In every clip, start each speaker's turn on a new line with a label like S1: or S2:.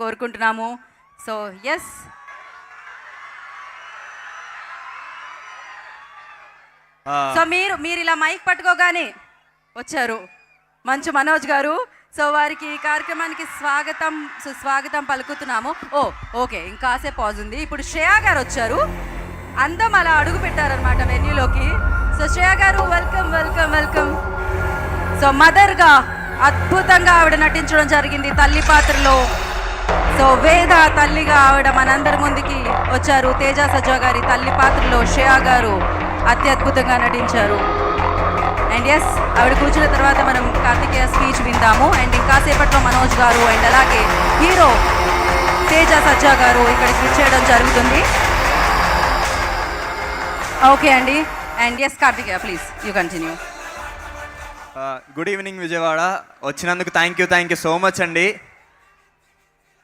S1: కోరుకుంటున్నాము. So yes, so మీరు ఇలా మైక్ పట్టుకోగానే వచ్చారు మంచు మనోజ్ గారు. సో వారికి ఈ కార్యక్రమానికి సుస్వాగతం పలుకుతున్నాము. ఓకే, ఇంకాసేపు పాజ్ ఉంది. ఇప్పుడు శ్రేయా గారు వచ్చారు. అందం అలా అడుగు పెట్టారనమాట వెన్యూలోకి. సో శ్రేయా గారు, వెల్కమ్ వెల్కమ్ వెల్కమ్. సో మదర్గా అద్భుతంగా ఆవిడ నటించడం జరిగింది తల్లి పాత్రలో. సో వేద తల్లిగా ఆవిడ మనందరి ముందుకి వచ్చారు. తేజ సజ్జా గారి తల్లి పాత్రలో శ్రేయా గారు అత్యద్భుతంగా నటించారు. అండ్ ఎస్, ఆవిడ కూర్చున్న తర్వాత మనం కార్తికేయ స్పీచ్ విందాము. అండ్ ఇంకాసేపట్లో మనోజ్ గారు అండ్ అలాగే హీరో తేజ సజ్జా గారు ఇక్కడికి విచ్చేయడం జరుగుతుంది. ఓకే అండి. And S Karthikeya, please you continue.
S2: Good evening Vijayawada. వచ్చినందుకు థ్యాంక్ యూ సో మచ్ అండి.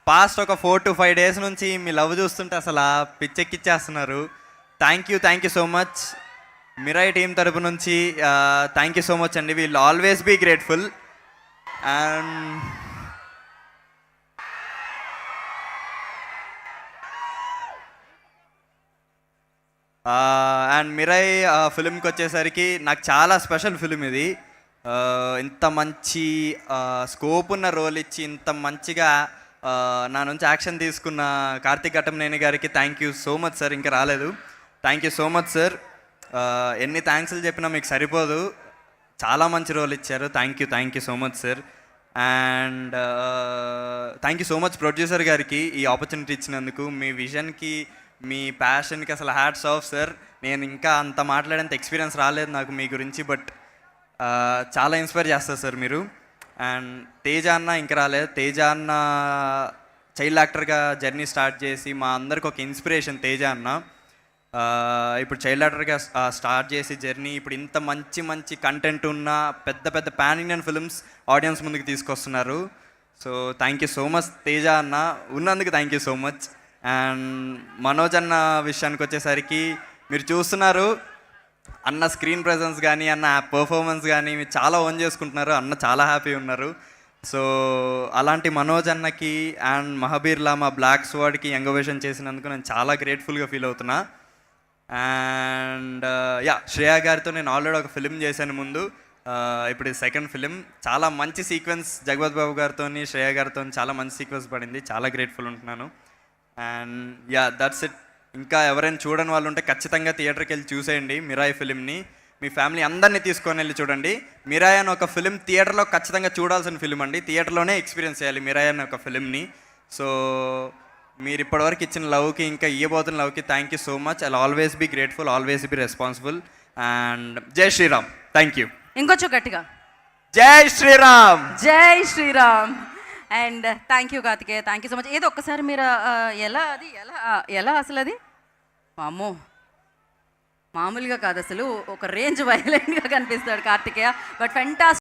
S2: పాస్ట్ ఒక 4 to 5 days నుంచి మీ లవ్ చూస్తుంటే అసలు పిచ్చెక్కిచ్చేస్తున్నారు. Thank you so much. Mirai team తరపు నుంచి థ్యాంక్ యూ సో మచ్ అండి. We'll always be grateful. And Mirai ఫిలింకి వచ్చేసరికి నాకు చాలా స్పెషల్ ఫిలిం ఇది. ఇంత మంచి స్కోప్ ఉన్న రోల్ ఇచ్చి ఇంత మంచిగా నా నుంచి యాక్షన్ తీసుకున్న కార్తిక్ ఘట్టమనేని గారికి thank you so much sir. ఇంకా రాలేదు. Thank you so much sir. ఎన్ని థ్యాంక్స్లు చెప్పినా మీకు సరిపోదు. చాలా మంచి రోల్ ఇచ్చారు. Thank you so much sir. And thank you so much producer గారికి ఈ ఆపర్చునిటీ ఇచ్చినందుకు. మీ విజన్కి, మీ ప్యాషన్కి అసలు హ్యాట్స్ ఆఫ్ సార్. నేను ఇంకా అంత మాట్లాడేంత ఎక్స్పీరియన్స్ రాలేదు నాకు మీ గురించి, బట్ చాలా ఇన్స్పైర్ చేస్తారు సార్ మీరు. అండ్ తేజ అన్న ఇంకా రాలేదు. తేజ అన్న చైల్డ్ యాక్టర్గా జర్నీ స్టార్ట్ చేసి మా అందరికి ఒక ఇన్స్పిరేషన్ తేజ అన్న. ఇప్పుడు చైల్డ్ యాక్టర్గా స్టార్ట్ చేసి జర్నీ ఇప్పుడు ఇంత మంచి కంటెంట్ ఉన్న పెద్ద పాన్ ఇండియన్ ఫిల్మ్స్ ఆడియన్స్ ముందుకు తీసుకొస్తున్నారు. So thank you so much Teja అన్న, ఉన్నందుకు thank you so much. And Manoj అన్న విషయానికి వచ్చేసరికి మీరు చూస్తున్నారు, అన్న స్క్రీన్ ప్రెజెన్స్ కానీ అన్న పర్ఫార్మెన్స్ కానీ మీరు చాలా ఓన్ చేసుకుంటున్నారు. అన్న చాలా హ్యాపీ ఉన్నారు. సో అలాంటి మనోజ్ అన్నకి అండ్ మహాబీర్లా మా బ్లాక్ స్వాడ్కి యంగవేషన్ చేసినందుకు నేను చాలా గ్రేట్ఫుల్గా ఫీల్ అవుతున్నా. అండ్ శ్రేయా గారితో నేను ఆల్రెడీ ఒక ఫిలిం చేశాను ముందు. ఇప్పుడు సెకండ్ ఫిలిం. చాలా మంచి సీక్వెన్స్ జగపతి బాబు గారితో శ్రేయా గారితో చాలా మంచి సీక్వెన్స్ పడింది. చాలా గ్రేట్ఫుల్ ఉంటున్నాను. And that's it. ఇంకా ఎవరైనా చూడని వాళ్ళు ఉంటే ఖచ్చితంగా థియేటర్కి వెళ్ళి చూసేయండి మిరాయి ఫిలింని. మీ ఫ్యామిలీ అందరినీ తీసుకొని వెళ్ళి చూడండి. మిరాయి అని ఒక ఫిలిం థియేటర్లో ఖచ్చితంగా చూడాల్సిన ఫిలిం అండి. థియేటర్లోనే ఎక్స్పీరియన్స్ చేయాలి మిరాయి అని ఒక ఫిలింని. సో మీరు ఇప్పటివరకు ఇచ్చిన లవ్కి, ఇంకా ఇవ్వబోతున్న లవ్కి thank you so much. I always be grateful, always be responsible. And Jai Shriram. Thank you.
S1: ఇంకొంచెం గట్టిగా
S2: Jai Shriram.
S1: Jai Shriram. And thank you Kartikeya, thank you so much. ఏదో ఒక్కసారి మీరు ఎలా అసలు అది అమ్మో మామూలుగా కాదు, అసలు ఒక రేంజ్ వైలెంట్గా కనిపిస్తాడు కార్తికేయ. But fantastic.